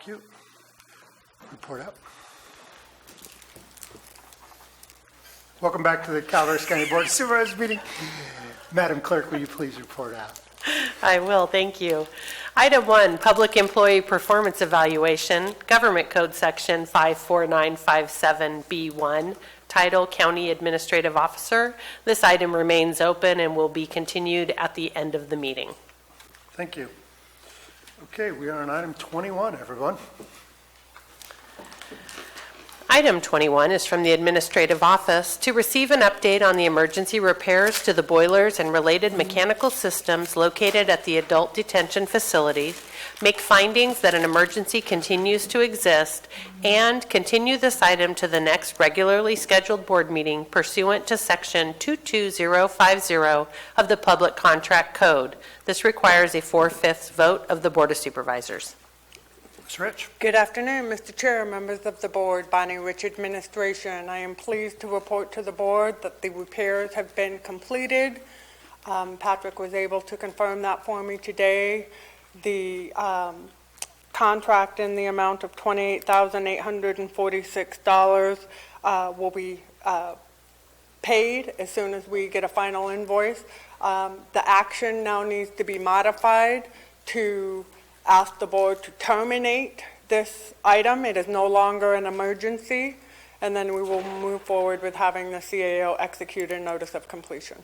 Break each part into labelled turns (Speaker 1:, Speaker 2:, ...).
Speaker 1: Thank you. Report out. Welcome back to the Calaveras County Board of Supervisors meeting. Madam Clerk, will you please report out?
Speaker 2: I will, thank you. Item 1, Public Employee Performance Evaluation, Government Code Section 54957B1, Title County Administrative Officer. This item remains open and will be continued at the end of the meeting.
Speaker 1: Thank you. Okay, we are on item 21, everyone.
Speaker 2: Item 21 is from the Administrative Office to receive an update on the emergency repairs to the boilers and related mechanical systems located at the adult detention facility, make findings that an emergency continues to exist, and continue this item to the next regularly scheduled board meeting pursuant to Section 22050 of the Public Contract Code. This requires a 4/5 vote of the Board of Supervisors.
Speaker 1: Ms. Rich.
Speaker 3: Good afternoon, Mr. Chair, members of the board, Bonnie Rich Administration. I am pleased to report to the board that the repairs have been completed. Patrick was able to confirm that for me today. The contract in the amount of $28,846 will be paid as soon as we get a final invoice. The action now needs to be modified to ask the board to terminate this item. It is no longer an emergency, and then we will move forward with having the CAO execute a notice of completion.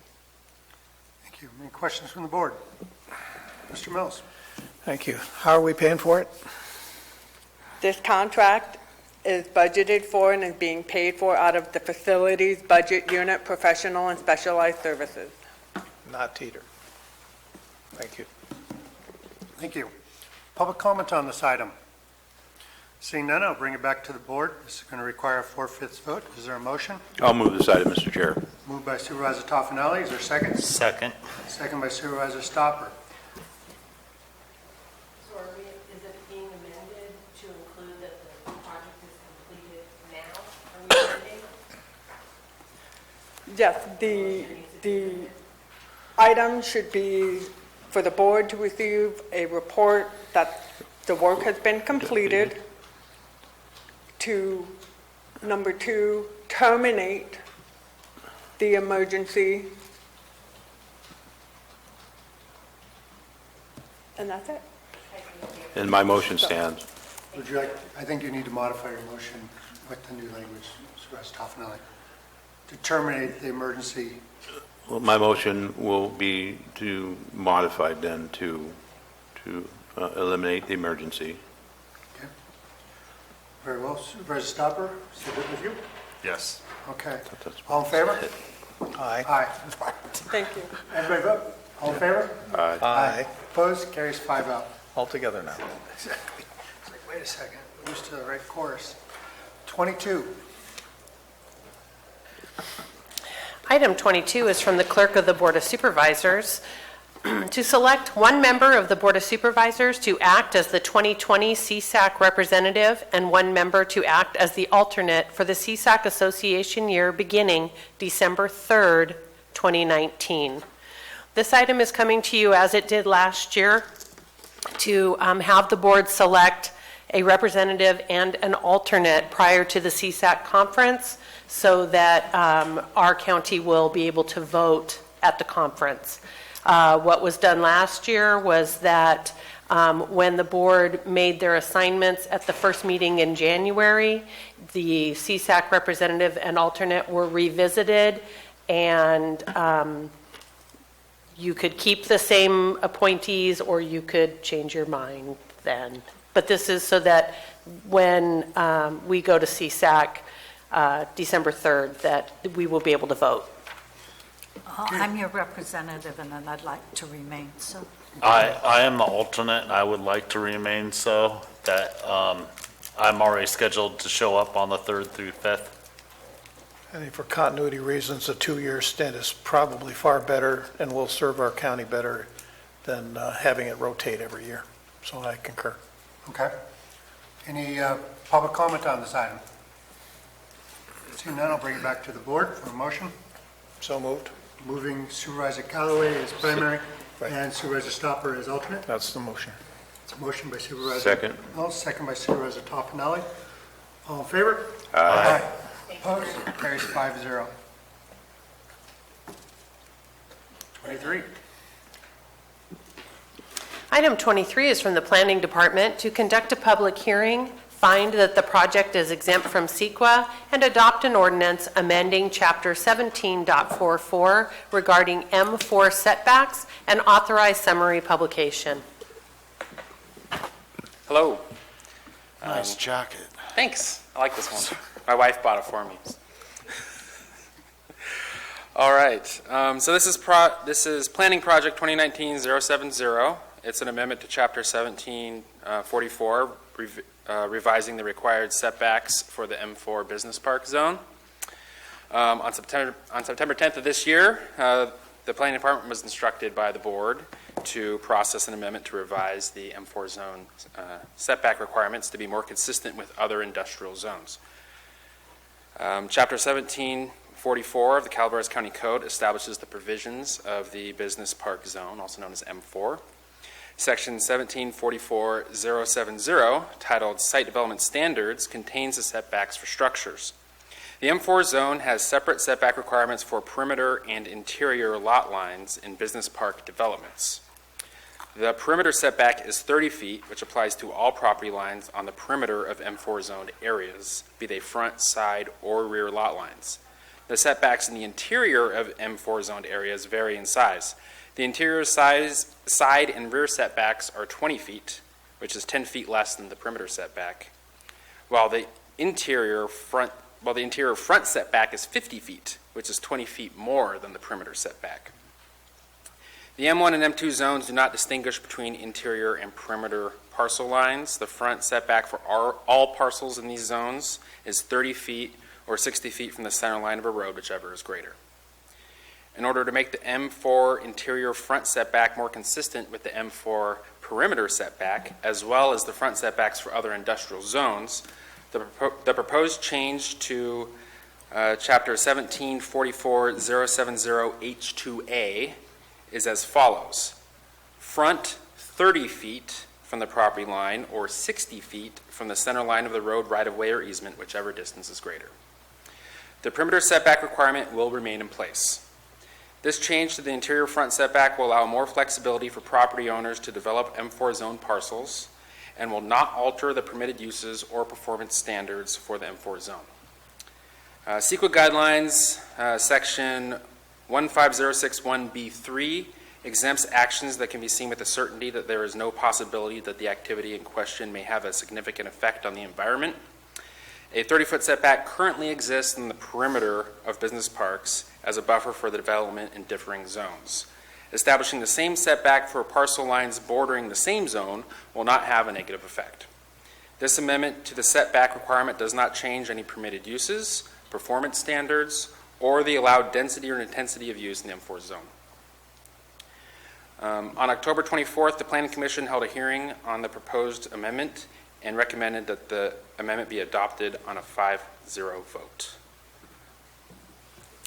Speaker 1: Thank you. Any questions from the board? Mr. Mills.
Speaker 4: Thank you. How are we paying for it?
Speaker 3: This contract is budgeted for and is being paid for out of the facilities budget unit, professional and specialized services.
Speaker 4: Not Teeter. Thank you.
Speaker 1: Thank you. Public comment on this item? Seeing none, I'll bring it back to the board. This is going to require a 4/5 vote. Is there a motion?
Speaker 5: I'll move this item, Mr. Chair.
Speaker 1: Moved by Supervisor Toffenelli. Is there a second?
Speaker 6: Second.
Speaker 1: Second by Supervisor Stopper.
Speaker 2: So is it being amended to include that the project is completed now? Are we amending?
Speaker 3: Yes, the item should be for the board to receive a report that the work has been completed, to, number 2, terminate the emergency, and that's it.
Speaker 5: And my motion stands.
Speaker 1: Would you like, I think you need to modify your motion with the new language, Supervisor Toffenelli, to terminate the emergency.
Speaker 5: Well, my motion will be to modify then to eliminate the emergency.
Speaker 1: Okay. Very well. Supervisor Stopper, is it good with you?
Speaker 6: Yes.
Speaker 1: Okay. All in favor?
Speaker 4: Aye.
Speaker 1: Aye.
Speaker 3: Thank you.
Speaker 1: Everybody vote? All in favor?
Speaker 5: Aye.
Speaker 4: Aye.
Speaker 1: Opposed? Carries 5-0.
Speaker 4: All together now.
Speaker 1: Exactly. It's like, wait a second, we're used to the right course. 22.
Speaker 2: Item 22 is from the Clerk of the Board of Supervisors to select one member of the Board of Supervisors to act as the 2020 CSAC representative and one member to act as the alternate for the CSAC Association year beginning December 3rd, 2019. This item is coming to you as it did last year to have the board select a representative and an alternate prior to the CSAC conference so that our county will be able to vote at the conference. What was done last year was that when the board made their assignments at the first meeting in January, the CSAC representative and alternate were revisited, and you could keep the same appointees or you could change your mind then. But this is so that when we go to CSAC December 3rd, that we will be able to vote.
Speaker 7: I'm your representative, and then I'd like to remain so.
Speaker 6: I am the alternate, and I would like to remain so. That I'm already scheduled to show up on the 3rd through 5th.
Speaker 4: I think for continuity reasons, a 2-year stint is probably far better and will serve our county better than having it rotate every year. So I concur.
Speaker 1: Okay. Any public comment on this item? Seeing none, I'll bring it back to the board for a motion.
Speaker 4: So moved.
Speaker 1: Moving Supervisor Callaway as primary
Speaker 4: Right.
Speaker 1: and Supervisor Stopper as alternate.
Speaker 4: That's the motion.
Speaker 1: It's a motion by Supervisor.
Speaker 5: Second.
Speaker 1: Mills, second by Supervisor Toffenelli. All in favor?
Speaker 5: Aye.
Speaker 1: Opposed? Carries 5-0. 23.
Speaker 2: Item 23 is from the Planning Department to conduct a public hearing, find that the project is exempt from CEQA, and adopt an ordinance amending Chapter 17.44 regarding M4 setbacks and authorize summary publication.
Speaker 8: Hello.
Speaker 9: Nice jacket.
Speaker 8: Thanks. I like this one. My wife bought it for me. All right. So this is Planning Project 2019-070. It's an amendment to Chapter 1744, revising the required setbacks for the M4 Business Park Zone. On September 10th of this year, the Planning Department was instructed by the board to process an amendment to revise the M4 zone setback requirements to be more consistent with other industrial zones. Chapter 1744 of the Calaveras County Code establishes the provisions of the Business Park Zone, also known as M4. Section 1744-070, titled Site Development Standards, contains the setbacks for structures. The M4 zone has separate setback requirements for perimeter and interior lot lines in business park developments. The perimeter setback is 30 feet, which applies to all property lines on the perimeter of M4 zoned areas, be they front, side, or rear lot lines. The setbacks in the interior of M4 zoned areas vary in size. The interior side and rear setbacks are 20 feet, which is 10 feet less than the perimeter setback, while the interior front setback is 50 feet, which is 20 feet more than the perimeter setback. The M1 and M2 zones do not distinguish between interior and perimeter parcel lines. The front setback for all parcels in these zones is 30 feet or 60 feet from the center line of a road, whichever is greater. In order to make the M4 interior front setback more consistent with the M4 perimeter setback, as well as the front setbacks for other industrial zones, the proposed change to Chapter 1744-070 is as follows. Front 30 feet from the property line or 60 feet from the center line of the road, right-of-way, or easement, whichever distance is greater. The perimeter setback requirement will remain in place. This change to the interior front setback will allow more flexibility for property owners to develop M4 zone parcels and will not alter the permitted uses or performance standards for the M4 zone. CEQA guidelines, section 15061B3 exempts actions that can be seen with a certainty that there is no possibility that the activity in question may have a significant effect on the environment. A 30-foot setback currently exists in the perimeter of business parks as a buffer for the development in differing zones. Establishing the same setback for parcel lines bordering the same zone will not have a negative effect. This amendment to the setback requirement does not change any permitted uses, performance standards, or the allowed density or intensity of use in the M4 zone. On October 24th, the Planning Commission held a hearing on the proposed amendment and recommended that the amendment be adopted on a 5-0 vote.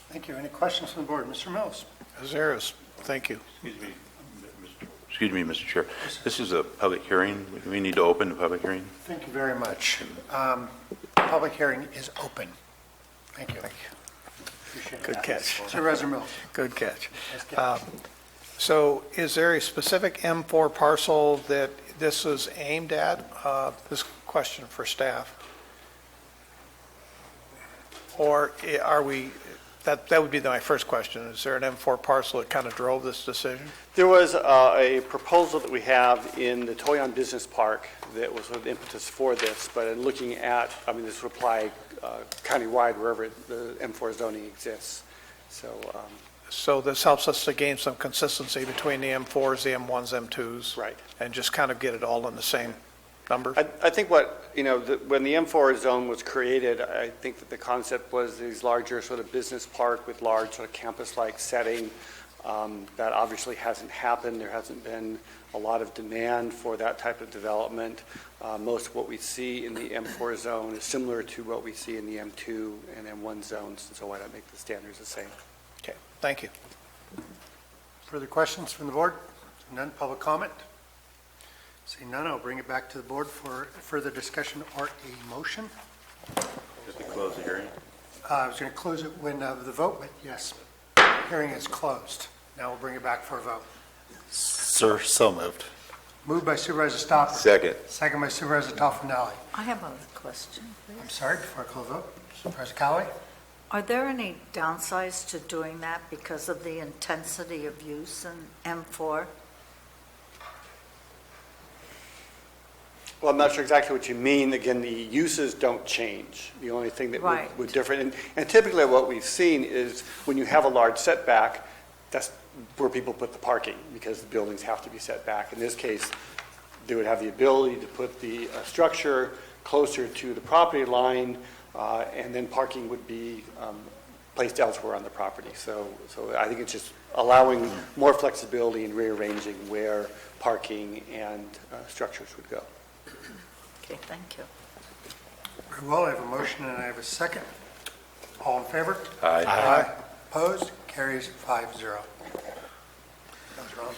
Speaker 1: Thank you. Any questions from the board? Mr. Mills?
Speaker 4: Azaris, thank you.
Speaker 5: Excuse me, Mr. Chair. This is a public hearing. We need to open the public hearing.
Speaker 1: Thank you very much. Public hearing is open. Thank you. Appreciate
Speaker 4: Good
Speaker 1: that.
Speaker 4: catch.
Speaker 1: Supervisor Mills?
Speaker 4: Good catch.
Speaker 1: Nice catch.
Speaker 4: So is there a specific M4 parcel that this is aimed at? This question for staff. Or are we, that would be my first question. Is there an M4 parcel that kind of drove this decision?
Speaker 9: There was a proposal that we have in the Toyon Business Park that was sort of the impetus for this, but in looking at, this would apply countywide wherever the M4 zoning exists.
Speaker 4: So this helps us to gain some consistency between the M4s, the M1s, M2s.
Speaker 9: Right.
Speaker 4: And just kind of get it all in the same number?
Speaker 9: I think when the M4 zone was created, I think that the concept was these larger sort of business park with large sort of campus-like setting. That obviously hasn't happened. There hasn't been a lot of demand for that type of development. Most of what we see in the M4 zone is similar to what we see in the M2 and M1 zones, so why not make the standards the same?
Speaker 4: Okay, thank you.
Speaker 1: Further questions from the board? None. Public comment? Seeing none, I'll bring it back to the board for further discussion or a motion.
Speaker 5: Just to close the hearing.
Speaker 1: I was going to close it when the vote, but yes, hearing is closed. Now we'll bring it back for a vote.
Speaker 6: Sir, so moved.
Speaker 1: Moved by Supervisor Stopper.
Speaker 5: Second.
Speaker 1: Second by Supervisor Toffenali.
Speaker 7: I have a question,
Speaker 1: I'm
Speaker 7: please.
Speaker 1: sorry, before I call the vote. Supervisor Callaway?
Speaker 7: Are there any downsides to doing that because of the intensity of use in M4?
Speaker 9: Well, I'm not sure exactly what you mean. Again, the uses don't change. The only thing that
Speaker 7: Right.
Speaker 9: would differ, and typically what we've seen is when you have a large setback, that's where people put the parking, because the buildings have to be set back. In this case, they would have the ability to put the structure closer to the property line, and then parking would be placed elsewhere on the property. So I think it's just allowing more flexibility in rearranging where parking and structures would go.
Speaker 7: Okay, thank you.
Speaker 1: Very well, I have a motion and I have a second. All in favor?
Speaker 5: Aye.
Speaker 1: Opposed? Carries 5-0. That was wrong.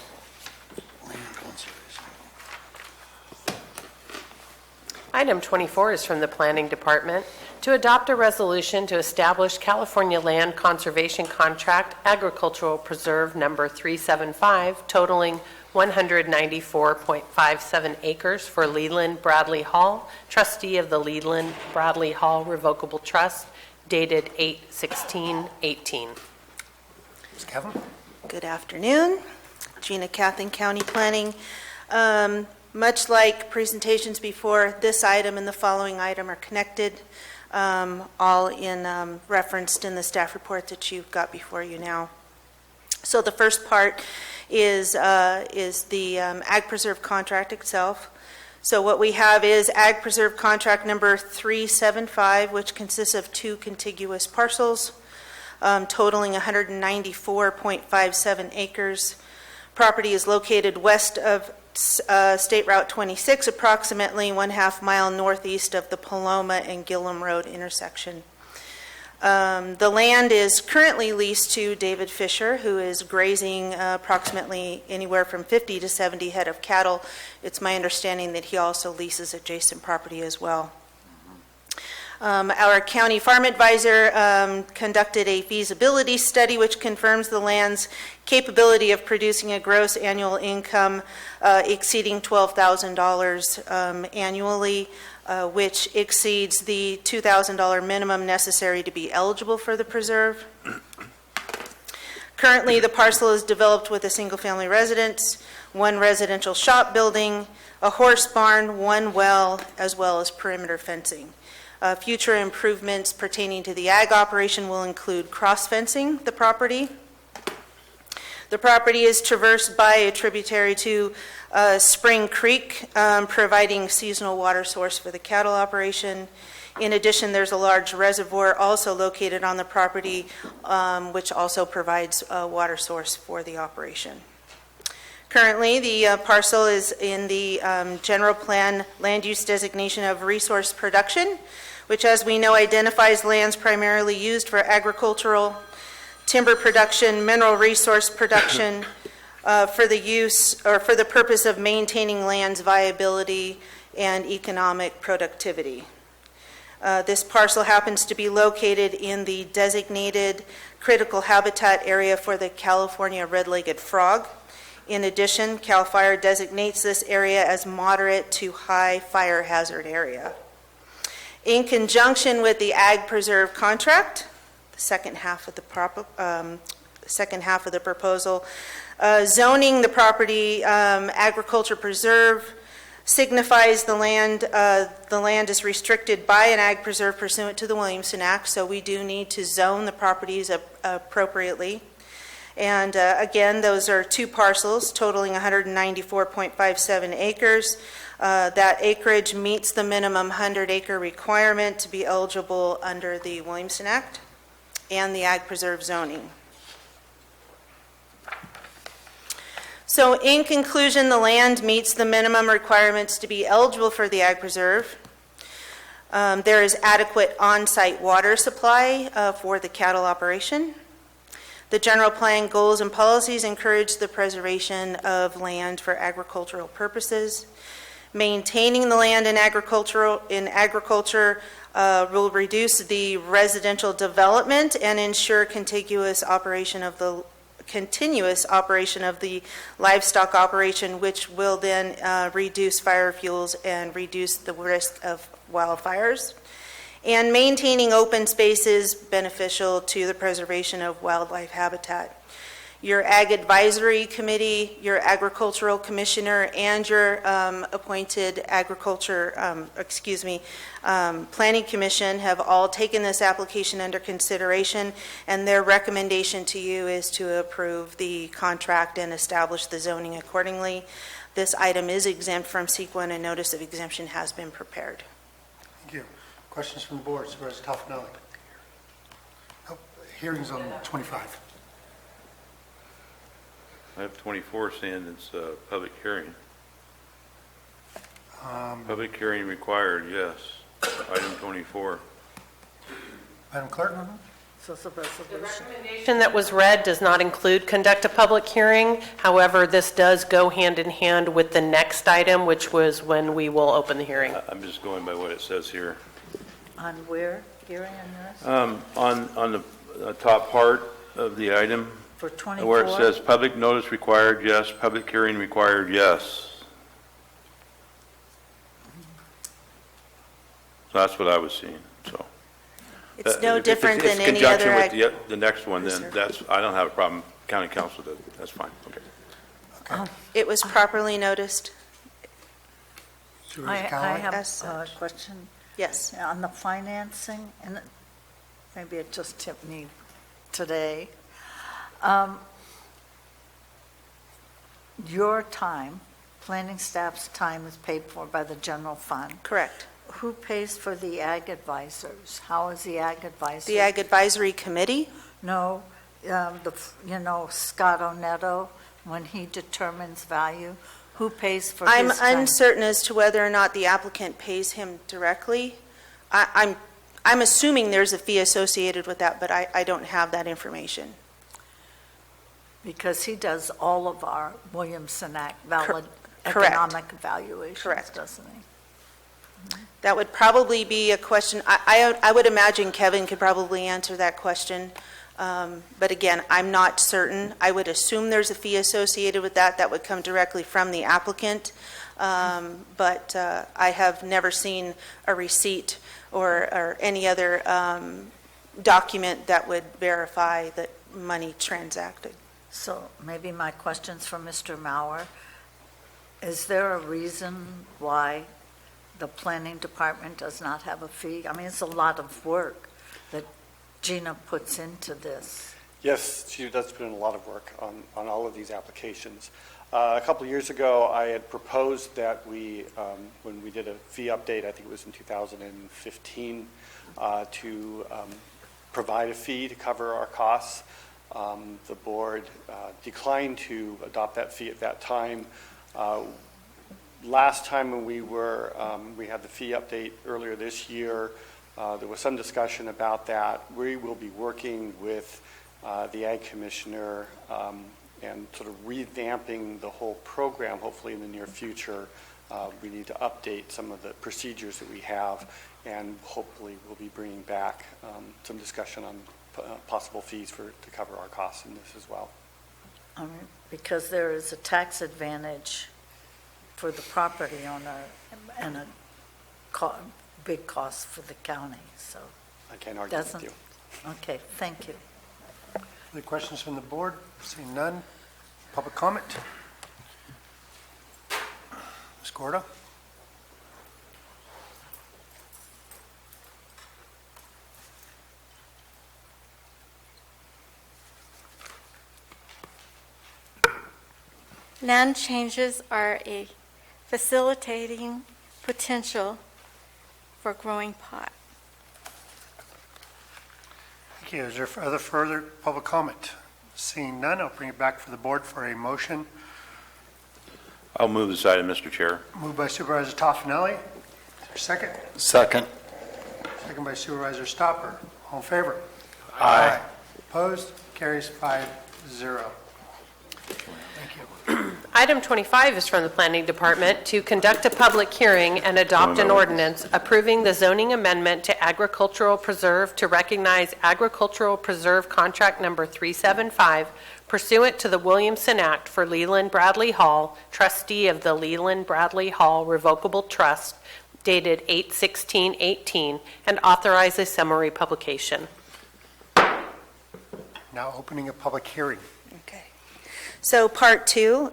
Speaker 2: Item 24 is from the Planning Department to adopt a resolution to establish California Land Conservation Contract Agricultural Preserve Number 375 totaling 194.57 acres for Leland Bradley Hall, trustee of the Leland Bradley Hall Revocable Trust, dated 8/16/18.
Speaker 1: Ms. Kevin?
Speaker 10: Good afternoon. Gina Cathan, County Planning. Much like presentations before, this item and the following item are connected, all in referenced in the staff report that you've got before you now. So the first part is the Ag Preserve contract itself. So what we have is Ag Preserve contract number 375, which consists of two contiguous parcels, totaling 194.57 acres. Property is located west of State Route 26, approximately 1/2 mile northeast of the Paloma and Gillum Road intersection. The land is currently leased to David Fisher, who is grazing approximately anywhere from 50 to 70 head of cattle. It's my understanding that he also leases adjacent property as well. Our county farm advisor conducted a feasibility study which confirms the land's capability of producing a gross annual income exceeding $12,000 annually, which exceeds the $2,000 minimum necessary to be eligible for the preserve. Currently, the parcel is developed with a single-family residence, one residential shop building, a horse barn, one well, as well as perimeter fencing. Future improvements pertaining to the ag operation will include cross-fencing the property. The property is traversed by a tributary to Spring Creek, providing seasonal water source for the cattle operation. In addition, there's a large reservoir also located on the property, which also provides a water source for the operation. Currently, the parcel is in the general plan land use designation of resource production, which, as we know, identifies lands primarily used for agricultural, timber production, mineral resource production, for the use or for the purpose of maintaining land's viability and economic productivity. This parcel happens to be located in the designated critical habitat area for the California red-legged frog. In addition, CAL FIRE designates this area as moderate to high fire hazard area. In conjunction with the Ag Preserve contract, the second half of the proposal, zoning the property agriculture preserve signifies the land is restricted by an ag preserve pursuant to the Williamson Act, so we do need to zone the properties appropriately. And again, those are two parcels totaling 194.57 acres. That acreage meets the minimum 100-acre requirement to be eligible under the Williamson Act and the Ag Preserve zoning. So in conclusion, the land meets the minimum requirements to be eligible for the Ag Preserve. There is adequate on-site water supply for the cattle operation. The general plan goals and policies encourage the preservation of land for agricultural purposes. Maintaining the land in agriculture will reduce the residential development and ensure continuous operation of the livestock operation, which will then reduce fire fuels and reduce the risk of wildfires. And maintaining open spaces beneficial to the preservation of wildlife habitat. Your Ag Advisory Committee, your Agricultural Commissioner, and your appointed Planning Commission have all taken this application under consideration, and their recommendation to you is to approve the contract and establish the zoning accordingly. This item is exempt from CEQA, and a notice of exemption has been prepared.
Speaker 1: Thank you. Questions from the board? Supervisor Toffenelli. Oh, hearings on 25.
Speaker 5: I have 24 saying it's a public hearing. Public hearing required, yes. Item 24.
Speaker 1: Madam Clerk?
Speaker 7: So it's a resolution.
Speaker 2: Recommendation that was read does not include conduct a public hearing. However, this does go hand in hand with the next item, which was when we will open the hearing.
Speaker 5: I'm just going by what it says here.
Speaker 7: On where, Gary,
Speaker 5: On the top part of the item,
Speaker 7: for 24?
Speaker 5: where it says public notice required, yes, public hearing required, yes. So that's what I was seeing, so.
Speaker 10: It's no
Speaker 5: If
Speaker 10: different
Speaker 5: it's
Speaker 10: than any other.
Speaker 5: conjunction with the next one, then I don't have a problem. County council does, that's fine, okay.
Speaker 10: It was properly noticed.
Speaker 1: Supervisor
Speaker 7: I
Speaker 1: Callaway?
Speaker 7: have
Speaker 10: As
Speaker 7: a
Speaker 10: such.
Speaker 7: question
Speaker 10: Yes.
Speaker 7: on the financing, and maybe it just hit me today. Your time, planning staff's time is paid for by the general fund.
Speaker 10: Correct.
Speaker 7: Who pays for the ag advisors? How is the ag advisor?
Speaker 10: The Ag Advisory Committee?
Speaker 7: No, Scott Oneto, when he determines value, who pays for
Speaker 10: I'm
Speaker 7: his time?
Speaker 10: uncertain as to whether or not the applicant pays him directly. I'm assuming there's a fee associated with that, but I don't have that information.
Speaker 7: Because he does all of our Williamson Act valid
Speaker 10: correct.
Speaker 7: economic evaluations,
Speaker 10: Correct.
Speaker 7: doesn't he?
Speaker 10: That would probably be a question, I would imagine Kevin could probably answer that question. But again, I'm not certain. I would assume there's a fee associated with that. That would come directly from the applicant. But I have never seen a receipt or any other document that would verify that money transacted.
Speaker 7: So maybe my question's for Mr. Mauer. Is there a reason why the planning department does not have a fee? I mean, it's a lot of work that Gina puts into this.
Speaker 9: Yes, she does put in a lot of work on all of these applications. A couple of years ago, I had proposed that we, when we did a fee update, I think it was in 2015, to provide a fee to cover our costs. The board declined to adopt that fee at that time. Last time when we had the fee update earlier this year, there was some discussion about that. We will be working with the Ag Commissioner and sort of revamping the whole program, hopefully in the near future. We need to update some of the procedures that we have, and hopefully we'll be bringing back some discussion on possible fees to cover our costs in this as well.
Speaker 7: I mean, because there is a tax advantage for the property owner and a big cost for the county, so.
Speaker 9: I can't argue with you.
Speaker 7: Okay, thank you.
Speaker 1: Any questions from the board? Seeing none. Public comment? Ms. Gorda?
Speaker 11: Land changes are a facilitating potential for growing pot.
Speaker 1: Thank you. Is there other further public comment? Seeing none, I'll bring it back for the board for a motion.
Speaker 5: I'll move this item, Mr. Chair.
Speaker 1: Moved by Supervisor Toffenelli. Is there a second?
Speaker 6: Second.
Speaker 1: Second by Supervisor Stopper. All in favor?
Speaker 6: Aye.
Speaker 1: Opposed? Carries 5-0.
Speaker 2: Item 25 is from the Planning Department to conduct a public hearing and adopt an ordinance approving the zoning amendment to Agricultural Preserve to recognize Agricultural Preserve Contract Number 375 pursuant to the Williamson Act for Leland Bradley Hall, trustee of the Leland Bradley Hall Revocable Trust, dated 8/16/18, and authorize a summary publication.
Speaker 1: Now opening a public hearing.
Speaker 10: Okay. So part 2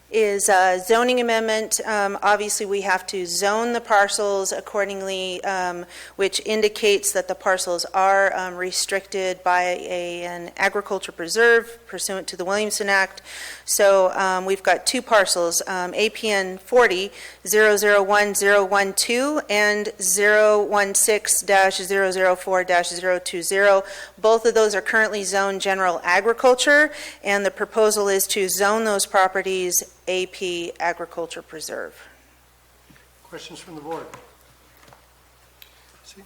Speaker 10: is a zoning amendment. Obviously, we have to zone the parcels accordingly, which indicates that the parcels are restricted by an agriculture preserve pursuant to the Williamson Act. So we've got 2 parcels, APN 40-001012 and 016-004-020. Both of those are currently zoned general agriculture, and the proposal is to zone those properties AP Agriculture Preserve.
Speaker 1: Questions from the board? See?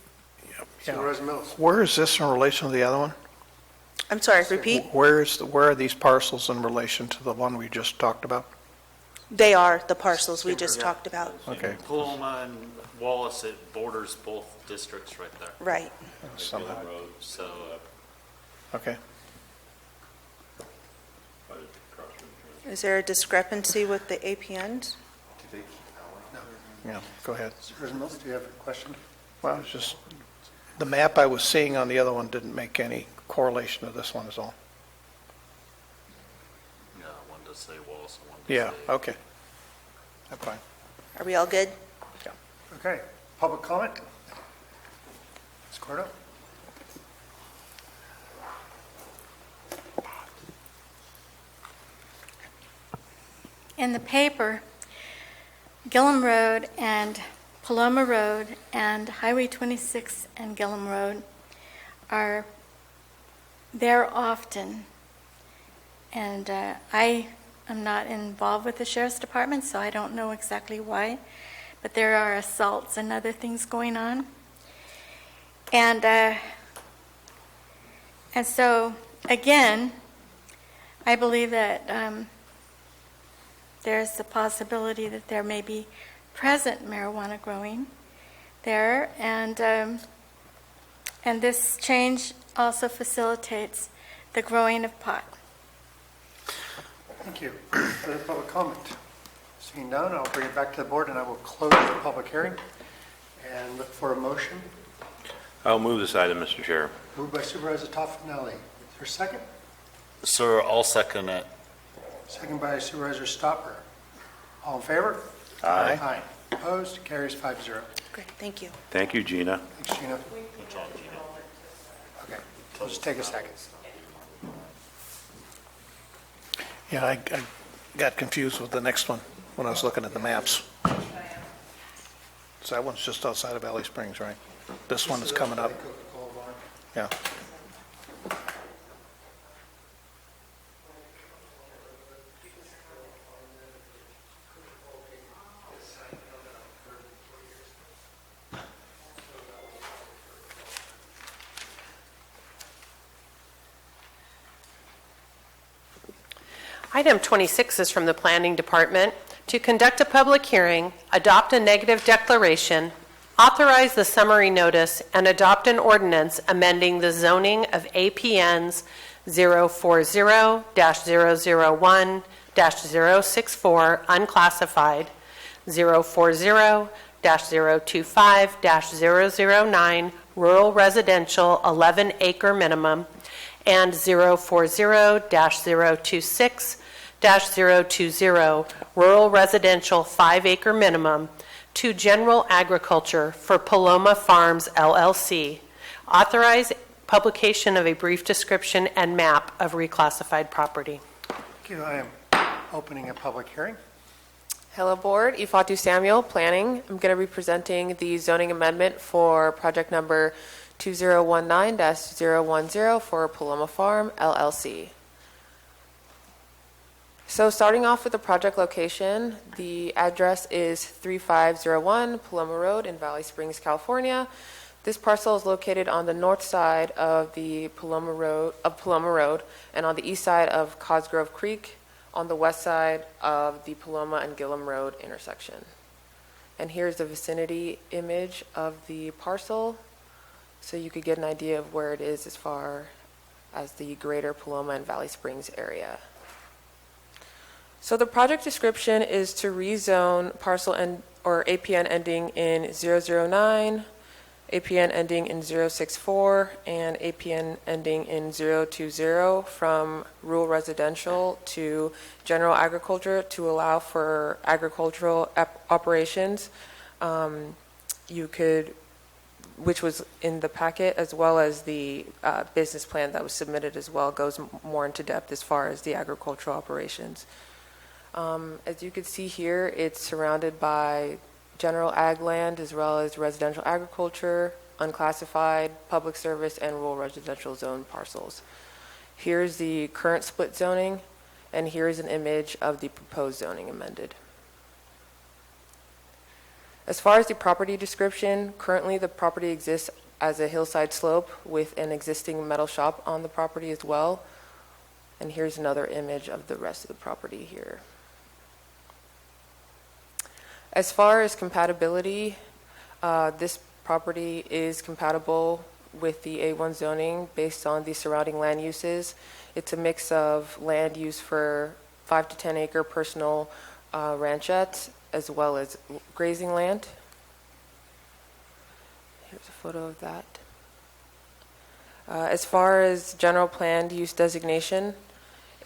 Speaker 4: Yeah.
Speaker 1: Supervisor Mills.
Speaker 4: Where is this in relation to the other one?
Speaker 10: I'm sorry, repeat?
Speaker 4: Where are these parcels in relation to the one we just talked about?
Speaker 10: They are the parcels we just talked about.
Speaker 4: Okay.
Speaker 6: Paloma and Wallace, it borders both districts right there.
Speaker 10: Right.
Speaker 4: Somehow.
Speaker 6: Road, so,
Speaker 4: Okay.
Speaker 10: Is there a discrepancy with the APNs?
Speaker 4: Yeah, go ahead.
Speaker 1: Supervisor Mills, do you have a question?
Speaker 4: Well, it's just, the map I was seeing on the other one didn't make any correlation to this one is all.
Speaker 6: yeah, one does say Wallace and one does
Speaker 4: Yeah,
Speaker 6: say.
Speaker 4: okay. That's fine.
Speaker 10: Are we all good?
Speaker 1: Okay, public comment? Ms. Cordo?
Speaker 11: In the paper, Gillum Road and Paloma Road and Highway 26 and Gillum Road are there often. And I am not involved with the Sheriff's Department, so I don't know exactly why. But there are assaults and other things going on. And so, again, I believe that there's the possibility that there may be present marijuana growing there, and this change also facilitates the growing of pot.
Speaker 1: Thank you. Further public comment? Seeing none, I'll bring it back to the board and I will close the public hearing and look for a motion.
Speaker 5: I'll move this item, Mr. Chair.
Speaker 1: Moved by Supervisor Toffenelli. Is there a second?
Speaker 6: Sir, I'll second it.
Speaker 1: Second by Supervisor Stopper. All in favor?
Speaker 4: Aye.
Speaker 1: Aye. Opposed? Carries 5-0.
Speaker 10: Great, thank you.
Speaker 5: Thank you, Gina.
Speaker 1: Thanks, Gina. Okay, so just take a second.
Speaker 4: Yeah, I got confused with the next one when I was looking at the maps. So that one's just outside of Valley Springs, right? This one is coming up. Yeah.
Speaker 2: Item 26 is from the Planning Department to conduct a public hearing, adopt a negative declaration, authorize the summary notice, and adopt an ordinance amending the zoning of APNs 040-001-064 unclassified, 040-025-009 rural residential 11-acre minimum, and 040-026-020 rural residential 5-acre minimum to general agriculture for Paloma Farms LLC. Authorize publication of a brief description and map of reclassified property.
Speaker 1: Thank you. I am opening a public hearing.
Speaker 12: Hello, Board. Ifatu Samuel, Planning. I'm going to be presenting the zoning amendment for project number 2019-010 for Paloma Farm, LLC. So starting off with the project location, the address is 3501 Paloma Road in Valley Springs, California. This parcel is located on the north side of the Paloma Road, and on the east side of Cosgrove Creek, on the west side of the Paloma and Gillum Road intersection. And here's the vicinity image of the parcel, so you could get an idea of where it is as far as the greater Paloma and Valley Springs area. So the project description is to rezone parcel or APN ending in 009, APN ending in 064, and APN ending in 020 from rural residential to general agriculture to allow for agricultural operations. Which was in the packet, as well as the business plan that was submitted as well, goes more into depth as far as the agricultural operations. As you can see here, it's surrounded by general ag land as well as residential agriculture, unclassified, public service, and rural residential zone parcels. Here's the current split zoning, and here's an image of the proposed zoning amended. As far as the property description, currently the property exists as a hillside slope with an existing metal shop on the property as well. And here's another image of the rest of the property here. As far as compatibility, this property is compatible with the A1 zoning based on the surrounding land uses. It's a mix of land use for 5 to 10 acre personal ranchettes as well as grazing land. Here's a photo of that. As far as general planned use designation,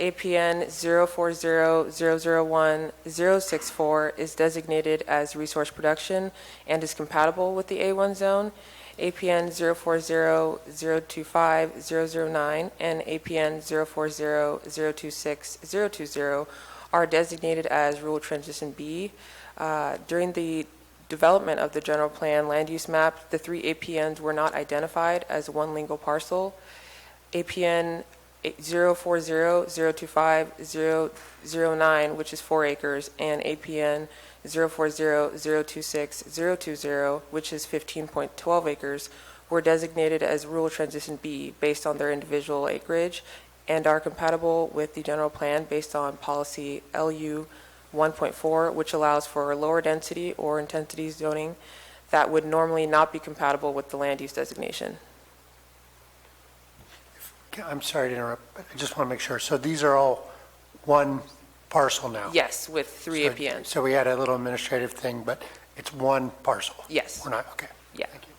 Speaker 12: APN 040001064 is designated as resource production and is compatible with the A1 zone. APN 040025009 and APN 040026020 are designated as rural transition B. During the development of the general plan land use map, the 3 APNs were not identified as one legal parcel. APN 040025009, which is 4 acres, and APN 040026020, which is 15.12 acres, were designated as rural transition B based on their individual acreage and are compatible with the general plan based on policy LU 1.4, which allows for lower density or intensity zoning that would normally not be compatible with the land use designation.
Speaker 1: I'm sorry to interrupt, but I just want to make sure. So these are all one parcel now?
Speaker 12: Yes, with 3 APNs.
Speaker 1: So we had a little administrative thing, but it's one parcel?
Speaker 12: Yes.
Speaker 1: We're not, okay.
Speaker 12: Yeah.
Speaker 1: Thank you.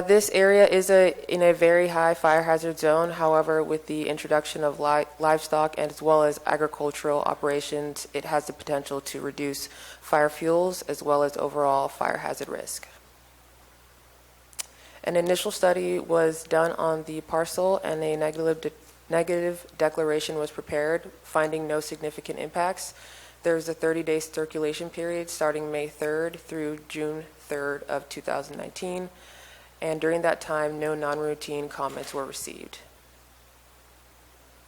Speaker 12: This area is in a very high fire hazard zone. However, with the introduction of livestock and as well as agricultural operations, it has the potential to reduce fire fuels as well as overall fire hazard risk. An initial study was done on the parcel and a negative declaration was prepared, finding no significant impacts. There's a 30-day circulation period starting May 3rd through June 3rd of 2019. And during that time, no non-routine comments were received.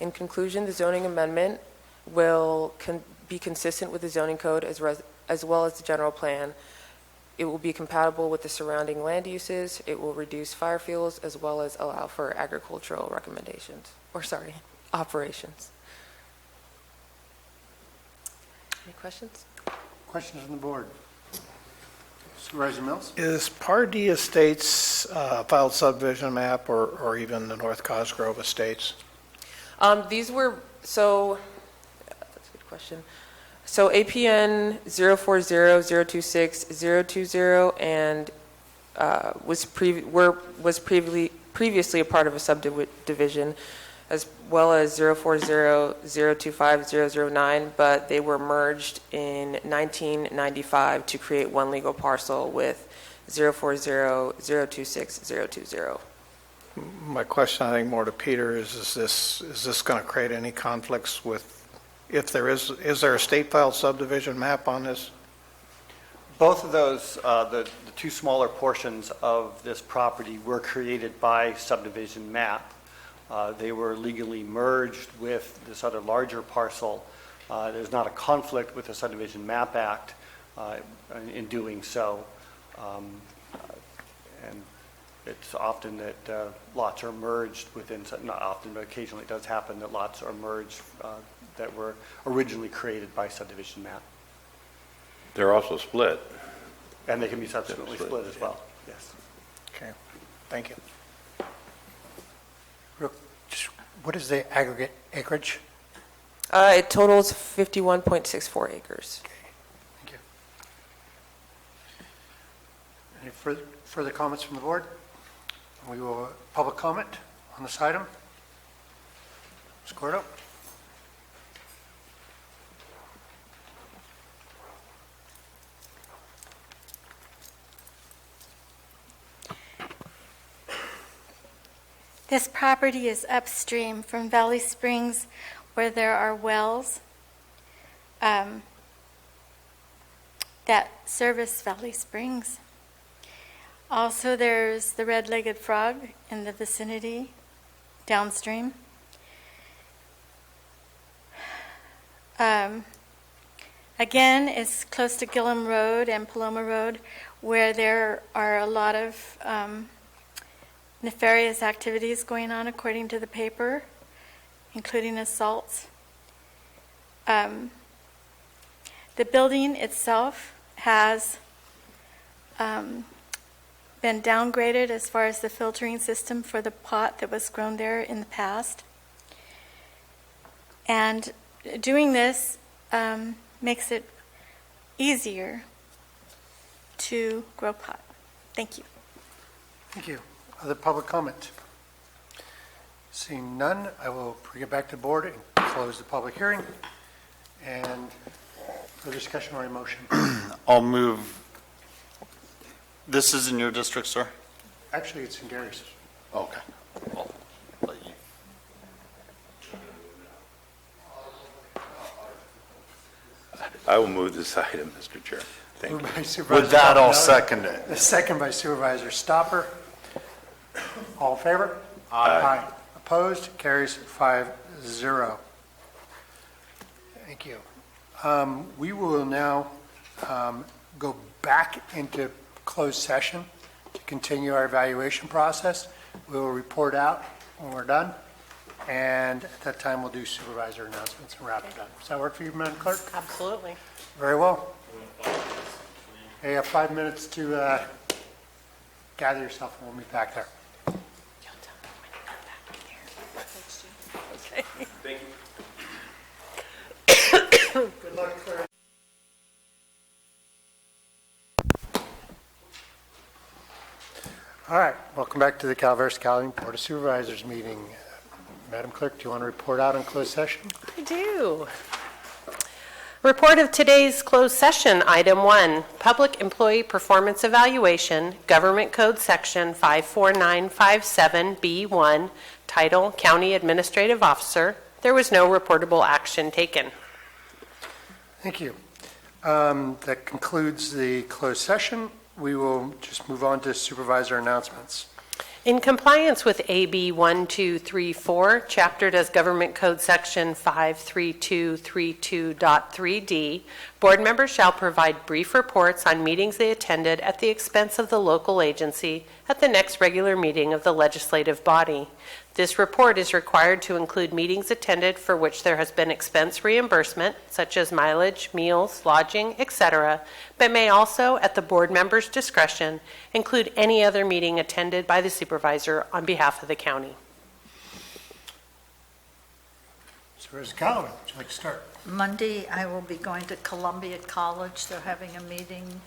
Speaker 12: In conclusion, the zoning amendment will be consistent with the zoning code as well as the general plan. It will be compatible with the surrounding land uses. It will reduce fire fuels as well as allow for agricultural operations. Any questions?
Speaker 1: Questions on the board? Supervisor Mills?
Speaker 4: Is Pardee Estates filed subdivision map or even the North Cosgrove Estates?
Speaker 12: These were, so, that's a good question. So APN 040026020 and was previously a part of a subdivision, as well as 040025009, but they were merged in 1995 to create one legal parcel with 040026020.
Speaker 4: My question, I think more to Peter, is this going to create any conflicts with, if there is there a state filed subdivision map on this?
Speaker 9: Both of those, the two smaller portions of this property were created by subdivision map. They were legally merged with this other larger parcel. There's not a conflict with the Subdivision Map Act. in doing so. And it's often that lots are merged within, not often, but occasionally it does happen that lots are merged that were originally created by subdivision map.
Speaker 5: They're also split.
Speaker 9: And they can be subsequently split as well, yes.
Speaker 4: Okay, thank you.
Speaker 1: What is the aggregate acreage?
Speaker 12: It totals 51.64 acres.
Speaker 1: Thank you. Any further comments from the board? We will public comment on this item. Ms. Gordo?
Speaker 11: This property is upstream from Valley Springs, where there are wells that service Valley Springs. Also, there's the red-legged frog in the vicinity downstream. Again, it's close to Gillum Road and Paloma Road, where there are a lot of nefarious activities going on, according to the paper, including assaults. The building itself has been downgraded as far as the filtering system for the pot that was grown there in the past. And doing this makes it easier to grow pot. Thank you.
Speaker 1: Thank you. Other public comment? Seeing none, I will bring it back to the board and close the public hearing. And for discussion or a motion?
Speaker 6: I'll move. This is in your district, sir?
Speaker 1: Actually, it's in Gary's.
Speaker 6: Okay. I'll let you.
Speaker 5: I will move this item, Mr. Chair. Thank you.
Speaker 1: Moved by Supervisor
Speaker 6: With that, I'll
Speaker 1: Baldonado.
Speaker 6: second it.
Speaker 1: The second by Supervisor Stopper. All in favor?
Speaker 5: Aye.
Speaker 1: Opposed? Carries 5-0. Thank you. We will now go back into closed session to continue our evaluation process. We will report out when we're done, and at that time, we'll do supervisor announcements and wrap it up. Does that work for you, Madam Clerk?
Speaker 2: Absolutely.
Speaker 1: Very well. Hey, you have 5 minutes to gather yourself, and we'll meet back there.
Speaker 5: Thank you.
Speaker 1: Good luck, Claire. All right, welcome back to the Calaveras County Board of Supervisors meeting. Madam Clerk, do you want to report out on closed session?
Speaker 2: I do. Report of today's closed session, item 1, Public Employee Performance Evaluation, Government Code Section 54957B1, Title County Administrative Officer. There was no reportable action taken.
Speaker 1: Thank you. That concludes the closed session. We will just move on to supervisor announcements.
Speaker 2: In compliance with AB 1234, chaptered as Government Code Section 53232.3D, board members shall provide brief reports on meetings they attended at the expense of the local agency at the next regular meeting of the legislative body. This report is required to include meetings attended for which there has been expense reimbursement, such as mileage, meals, lodging, etc., but may also, at the board member's discretion, include any other meeting attended by the supervisor on behalf of the county.
Speaker 1: Supervisor Callaway, would you like to start?
Speaker 7: Monday, I will be going to Columbia College. They're having a meeting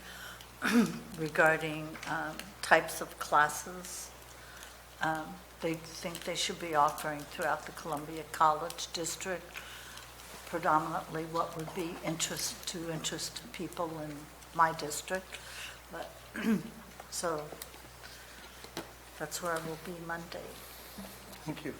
Speaker 7: regarding types of classes they think they should be offering throughout the Columbia College district, predominantly what would be interested people in my district. But so that's where I will be Monday.
Speaker 1: Thank you.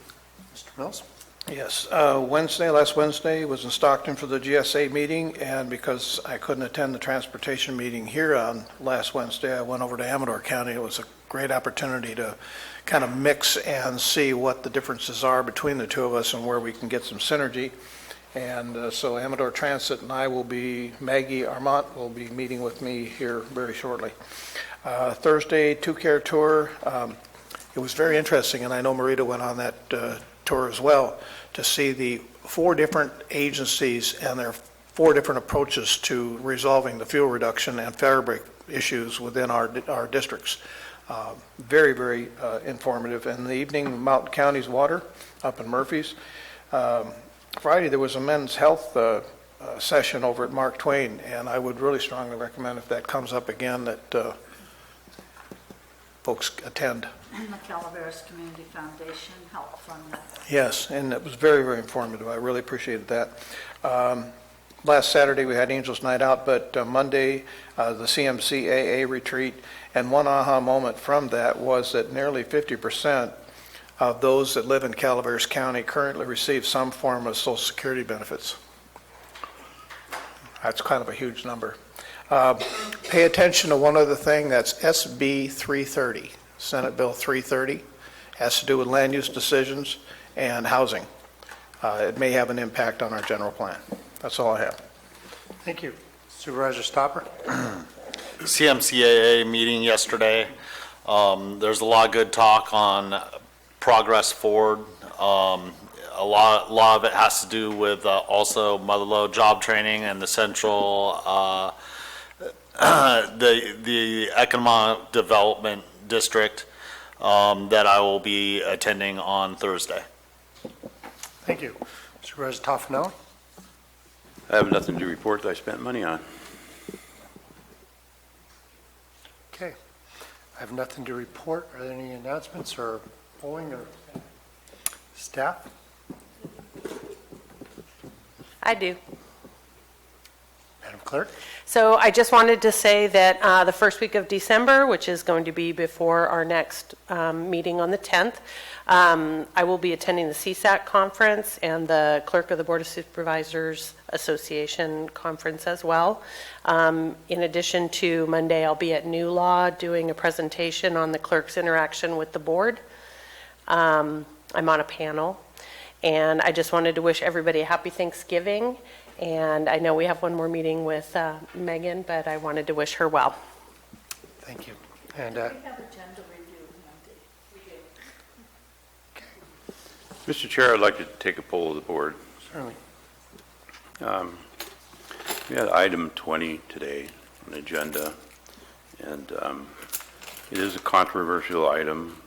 Speaker 1: Mr. Mills?
Speaker 4: Yes, last Wednesday was in Stockton for the GSA meeting, and because I couldn't attend the transportation meeting here on last Wednesday, I went over to Amador County. It was a great opportunity to kind of mix and see what the differences are between the two of us and where we can get some synergy. And so Amador Transit and I will be, Maggie Armont will be meeting with me here very shortly. Thursday, 2Care Tour. It was very interesting, and I know Marita went on that tour as well, to see the 4 different agencies and their 4 different approaches to resolving the fuel reduction and fare break issues within our districts. Very, very informative. And in the evening, Mountain County's Water up in Murphy's. Friday, there was a men's health session over at Mark Twain, and I would really strongly recommend, if that comes up again, that folks attend.
Speaker 7: And the Calaveras Community Foundation helped fund that.
Speaker 4: Yes, and it was very, very informative. I really appreciated that. Last Saturday, we had Angels Night Out, but Monday, the CMCAA retreat, and one aha moment from that was that nearly 50% of those that live in Calaveras County currently receive some form of Social Security benefits. That's kind of a huge number. Pay attention to one other thing, that's SB 330, Senate Bill 330. Has to do with land use decisions and housing. It may have an impact on our general plan. That's all I have.
Speaker 1: Thank you. Supervisor Stopper?
Speaker 6: CMCAA meeting yesterday. There's a lot of good talk on progress forward. A lot of it has to do with also mother-lode job training and the central, the economic development district that I will be attending on Thursday.
Speaker 1: Thank you. Supervisor Toffenelli?
Speaker 5: I have nothing to report that I spent money on.
Speaker 1: Okay. I have nothing to report. Are there any announcements or polling or staff?
Speaker 2: I do.
Speaker 1: Madam Clerk?
Speaker 2: So I just wanted to say that the first week of December, which is going to be before our next meeting on the 10th, I will be attending the CSAC conference and the Clerk of the Board of Supervisors Association conference as well. In addition to Monday, I'll be at New Law doing a presentation on the clerk's interaction with the board. I'm on a panel, and I just wanted to wish everybody a happy Thanksgiving. And I know we have one more meeting with Megan, but I wanted to wish her well.
Speaker 1: Thank you. And
Speaker 7: We have agenda review Monday. We do.
Speaker 5: Mr. Chair, I'd like to take a poll of the board.
Speaker 1: certainly,
Speaker 5: We had item 20 today on the agenda, and it is a controversial item.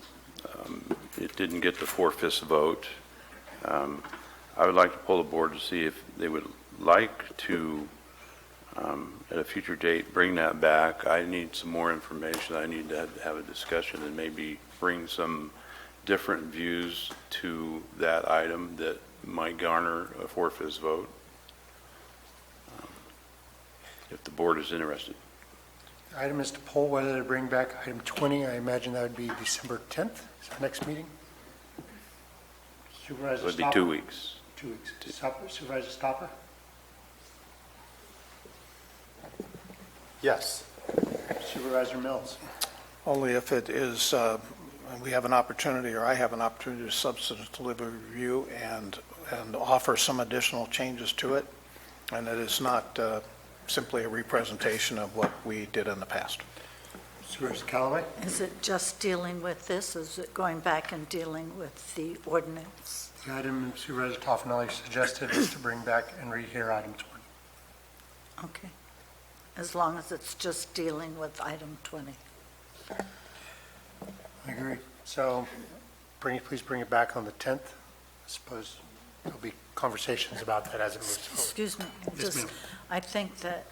Speaker 5: It didn't get the 4/5 vote. I would like to poll the board to see if they would like to, at a future date, bring that back. I need some more information. I need to have a discussion and maybe bring some different views to that item that might garner a 4/5 vote, if the board is interested.
Speaker 1: the item is to poll whether to bring back item 20. I imagine that would be December 10th, is our next meeting. Supervisor
Speaker 5: It would be
Speaker 1: Stopper?
Speaker 5: 2 weeks.
Speaker 1: 2 weeks. Supervisor Stopper?
Speaker 13: Yes.
Speaker 1: Supervisor Mills?
Speaker 4: Only if it is, we have an opportunity, or I have an opportunity to substantively review and offer some additional changes to it, and it is not simply a representation of what we did in the past.
Speaker 1: Supervisor Callaway?
Speaker 7: Is it just dealing with this? Is it going back and dealing with the ordinance?
Speaker 1: The item Supervisor Toffenelli suggested is to bring back and rehear item 20.
Speaker 7: Okay. As long as it's just dealing with item 20.
Speaker 1: I agree. So please bring it back on the 10th. I suppose there'll be conversations about that as it moves forward.
Speaker 7: Excuse me.
Speaker 1: Yes, ma'am.
Speaker 7: I think that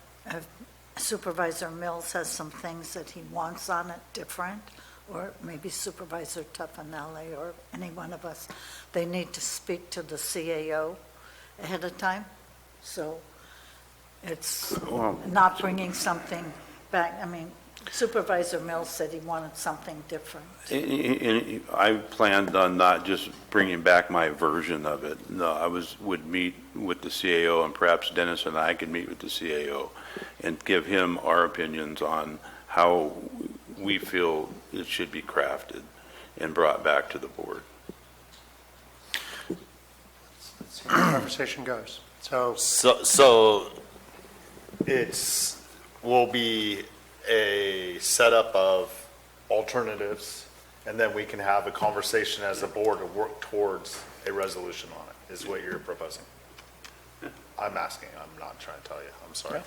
Speaker 7: Supervisor Mills has some things that he wants on it different, or maybe Supervisor Tuffanelli or any one of us. They need to speak to the CAO ahead of time. So it's not bringing something back. I mean, Supervisor Mills said he wanted something different.
Speaker 5: I planned on not just bringing back my version of it. No, I would meet with the CAO, and perhaps Dennis and I could meet with the CAO and give him our opinions on how we feel it should be crafted and brought back to the board.
Speaker 1: conversation goes. So,
Speaker 6: So will be a setup of alternatives, and then we can have a conversation as a board to work towards a resolution on it, is what you're proposing? I'm asking, I'm not trying to tell you, I'm sorry.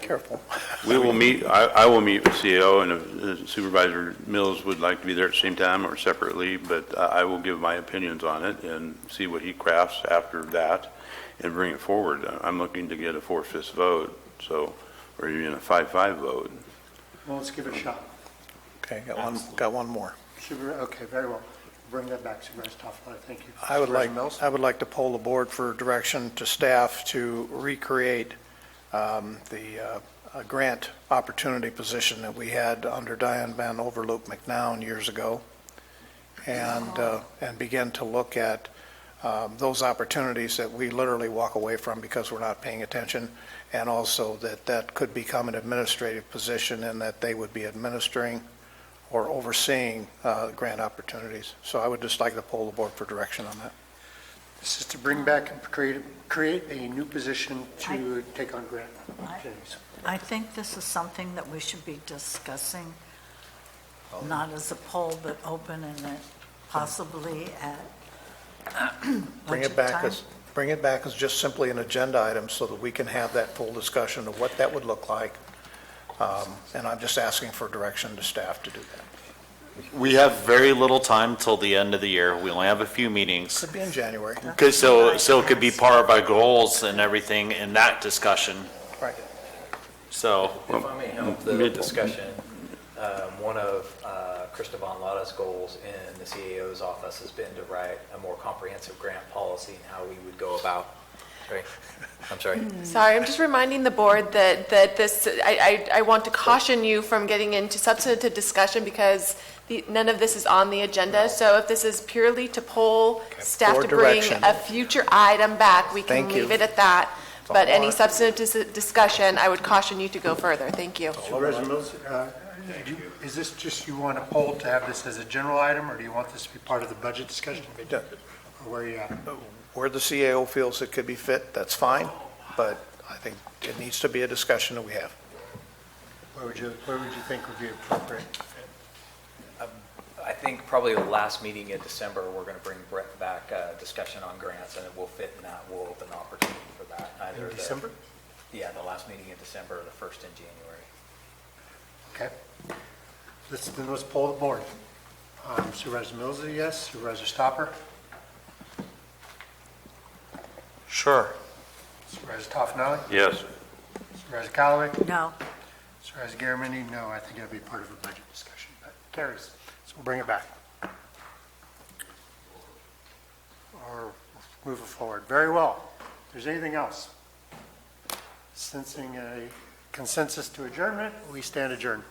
Speaker 4: Careful.
Speaker 5: We will meet, I will meet with CEO, and if Supervisor Mills would like to be there at the same time or separately, but I will give my opinions on it and see what he crafts after that and bring it forward. I'm looking to get a 4/5 vote, so, or even a 5-5 vote.
Speaker 1: well, let's give it a shot.
Speaker 4: Okay, got one more.
Speaker 1: Okay, very well. Bring that back, Supervisor Toffenbach, thank you.
Speaker 4: I would
Speaker 1: Supervisor Mills?
Speaker 4: like to poll the board for direction to staff to recreate the grant opportunity position that we had under Diane Van Overloop McNown years ago, and begin to look at those opportunities that we literally walk away from because we're not paying attention, and also that could become an administrative position and that they would be administering or overseeing grant opportunities. So I would just like to poll the board for direction on that.
Speaker 1: This is to bring back and create a new position to take on grant opportunities.
Speaker 7: I think this is something that we should be discussing, not as a poll, but open and possibly at
Speaker 4: Bring it back as just simply an agenda item so that we can have that full discussion of what that would look like. And I'm just asking for direction to staff to do that.
Speaker 6: We have very little time till the end of the year. We only have a few meetings.
Speaker 4: Could be in January.
Speaker 6: So it could be part of our goals and everything in that discussion.
Speaker 4: Right.
Speaker 6: So,
Speaker 13: If I may help the discussion, one of Krista Von Lotta's goals in the CAO's office has been to write a more comprehensive grant policy and how we would go about. Sorry, I'm sorry.
Speaker 12: Sorry, I'm just reminding the board that this, I want to caution you from getting into substantive discussion because none of this is on the agenda. So if this is purely to poll staff
Speaker 4: For
Speaker 12: to bring
Speaker 4: direction.
Speaker 12: a future item back, we can
Speaker 4: Thank you.
Speaker 12: leave it at that. But any substantive discussion, I would caution you to go further. Thank you.
Speaker 1: Supervisor Mills, is this just you want a poll to have this as a general item, or do you want this to be part of the budget discussion? Or where are you at?
Speaker 4: Where the CAO feels it could be fit, that's fine, but I think it needs to be a discussion that we have.
Speaker 1: Where would you think would be appropriate?
Speaker 13: I think probably the last meeting in December, we're going to bring Brett back discussion on grants, and it will fit in that. We'll open opportunity for that. Either
Speaker 1: In December?
Speaker 13: Yeah, the last meeting in December or the first in January.
Speaker 1: Okay. Let's poll the board. Supervisor Mills, yes. Supervisor Stopper?
Speaker 6: sure.
Speaker 1: Supervisor Toffenali?
Speaker 5: Yes.
Speaker 1: Supervisor Callaway?
Speaker 7: No.
Speaker 1: Supervisor Garamendi? No, I think it'll be part of a budget discussion. But carries. So we'll bring it back. Or move it forward. Very well. If there's anything else? Sensing a consensus to adjournment, we stand adjourned.